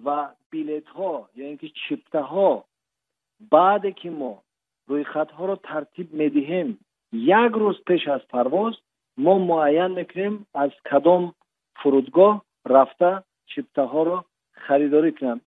و بیلت ها یا اینکه چیپته ها بعد که ما روی خط ها رو ترتیب میدهیم یک روز پیش از پرواز ما معین میکنیم از کدام فرودگاه رفته چیپته ها رو خریداری کنیم.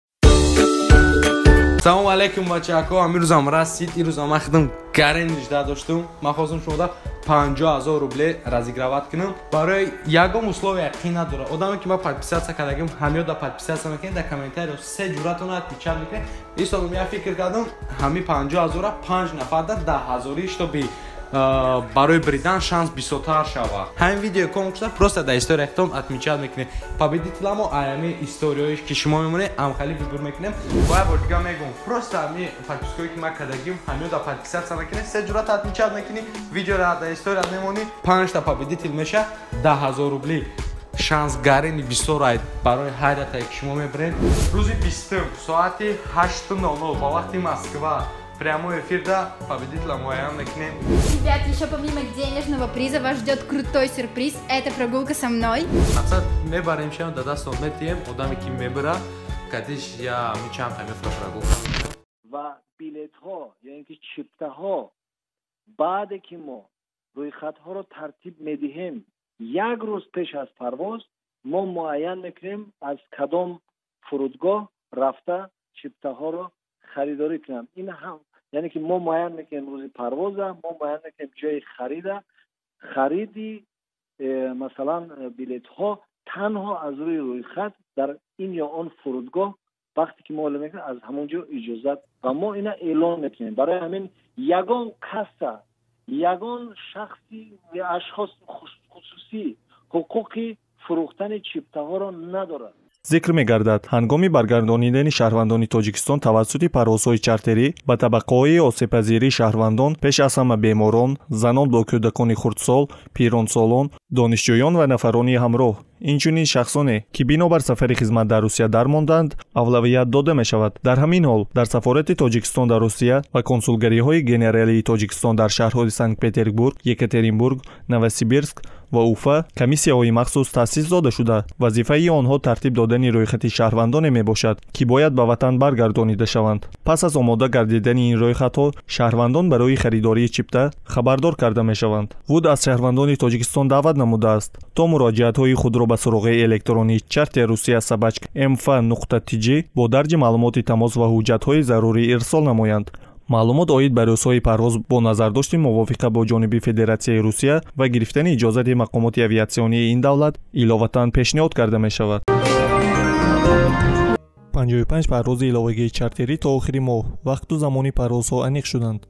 سلام علیکم بچه‌ها، امروزم رسید. این روز ما خدم گرین 18 داشتم. ما خواستم شما 50000 روبل разыгрывать کنم. برای یگام условия یقین نداره. آدمی که ما подписаться کردیم همه دا подписаться میکنید در کامنتاری سه جوراتون رو پیچام میکنید. این سال من فکر کردم همین 50000 5 نفر در 10000 تا بی برای бридан шанс бисётар шава. Ҳамин видео конкурса просто да историятон отмечать мекунем. Победителямо аями историёиш ки шумо мемонед амхали выбор мекунем. Боя бор дига мегум. Просто ами подпискои ки ма кардагим ҳамин да подписаться мекунем. Се ҷурат отмечать мекунем. Видеоро да история мемонед. 5 та победитель меша 10000 рубли. Шанс гарини бисёрайд барои ҳар як ки шумо мебаред. Рӯзи 20 соати 8:00 ба вақти Москва. Прямой эфир, да, победителя Муаян Мекнем. Ребят, еще помимо денежного приза вас ждет крутой сюрприз. Это прогулка со мной. Мақсад мебаримшам да дастон метием, одаме ки мебара, кадиш я мичам тамифра прогулка. ва билетҳо, яъне ки чиптаҳо баъде ки мо рӯйхатҳоро тартиб медиҳем, як рӯз пеш аз парвоз мо муайян мекунем аз кадом фурудгоҳ рафта чиптаҳоро خریداری کنم. این هم یعنی که ما معین میکنیم روز پرواز، ما معین میکنیم جای خریدی مثلا بلیط ها تنها از روی خط در این یا آن فرودگاه وقتی که ما اعلام میکنیم از همونجا اجازت و ما اینا اعلام میکنیم. برای همین یگان کسا یگان شخصی یا اشخاص خصوصی حقوقی فروختن چیپته ها را ندارد. зикр мегардад ҳангоми баргардонидани шаҳрвандони тоҷикистон тавассути парвозҳои чартерӣ ба табақаҳои осебпазирии шаҳрвандон пеш аз ҳама беморон, занон бо кӯдакони хурдсол, пиронсолон, донишҷӯён ва нафарони ҳамроҳ, инчунин шахсоне ки бинобар сафари хизмат дар русия дармонданд авлавият дода мешавад. дар ҳамин ҳол дар сафорати тоҷикистон дар русия ва консулгариҳои генералии тоҷикистон дар шаҳрҳои санкт-петербург, екатеринбург, новосибирск ва уфа комиссияҳои махсус таъсис дода шуда вазифаи онҳо тартиб додани рӯйхати шаҳрвандоне мебошад ки бояд ба ватан баргардонида шаванд. пас аз омода гардидани ин рӯйхатҳо шаҳрвандон барои харидории чипта хабардор карда мешаванд. вуд аз шаҳрвандони тоҷикистон даъват намудааст то муроҷиатҳои худро ба суроғи электронии чартер русия собачка mf.tg бо дарҷи маълумоти тамос ва ҳуҷҷатҳои зарурӣ ирсол намоянд. маълумот оид ба рӯзҳои парвоз бо назардошти мувофиқа бо ҷониби федератсияи русия ва гирифтани иҷозати мақомоти авиатсионии ин давлат иловатан пешниҳод карда мешавад. 55 парвози иловагии чартерӣ то охири моҳ вақту замони парвозҳо аниқ шуданд.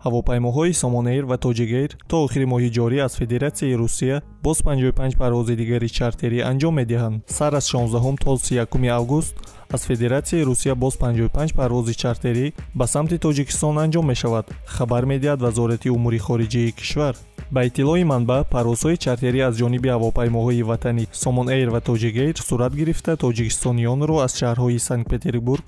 ҳавопаймоҳои Somon-Air ва Tojik-Air то охири моҳи ҷорӣ аз федератсияи русия боз 55 парвози дигари чартерӣ анҷом медиҳанд. сар аз 16 то 31 август аз федератсияи русия боз 55 парвози чартерӣ ба самти тоҷикистон анҷом мешавад, хабар медиҳад вазорати умури хориҷии кишвар. ба иттилои манбаъ, парвозҳои чартерӣ аз ҷониби ҳавопаймоҳои ватанӣ Somon-Air ва Tojik-Air сурат гирифта тоҷикистонiyonро аз шаҳрҳои Санкт-Петербург,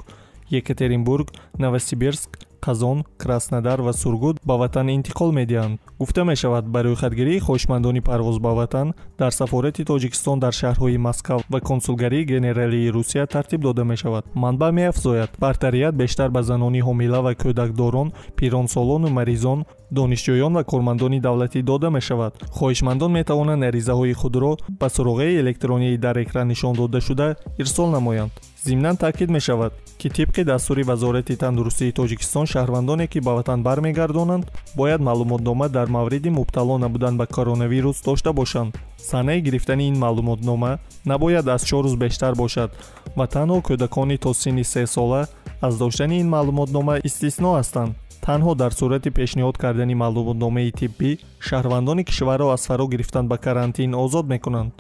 Екатеринбург, Новосибирск, Қазон, Краснодар ва Сургут ба ватан интиқол медиҳанд. гуфта мешавад ба рӯйхатгирии хоҳишмандони парвоз ба ватан дар сафорати тоҷикистон дар шаҳрҳои Москав ва консулгарии генералии русия тартиб дода мешавад. манбаъ меафзояд бартарият бештар ба занони ҳомила ва кӯдакдорон, пиронсолону маризон, донишҷӯён ва кормандони давлатӣ дода мешавад. хоҳишмандон метавонанд аризаҳои худро ба суроғи электронии дар экран нишон дода шуда ирсол намоянд. зимнан таъкид мешавад ки тибқи дастури вазорати тандурустии тоҷикистон шаҳрвандоне ки ба ватан бармегардонанд бояд маълумотнома дар мавриди мубтало набудан ба коронавирус дошта бошанд. санаи гирифтани ин маълумотнома набояд аз 4 рӯз бештар бошад ва танҳо кӯдакони то синни 3 сола аз доштани ин маълумотнома истисно ҳастанд. танҳо дар сурати пешниҳод кардани маълумотномаи тиббӣ шаҳрвандони кишварро аз фаро гирифтан ба карантин озод мекунанд.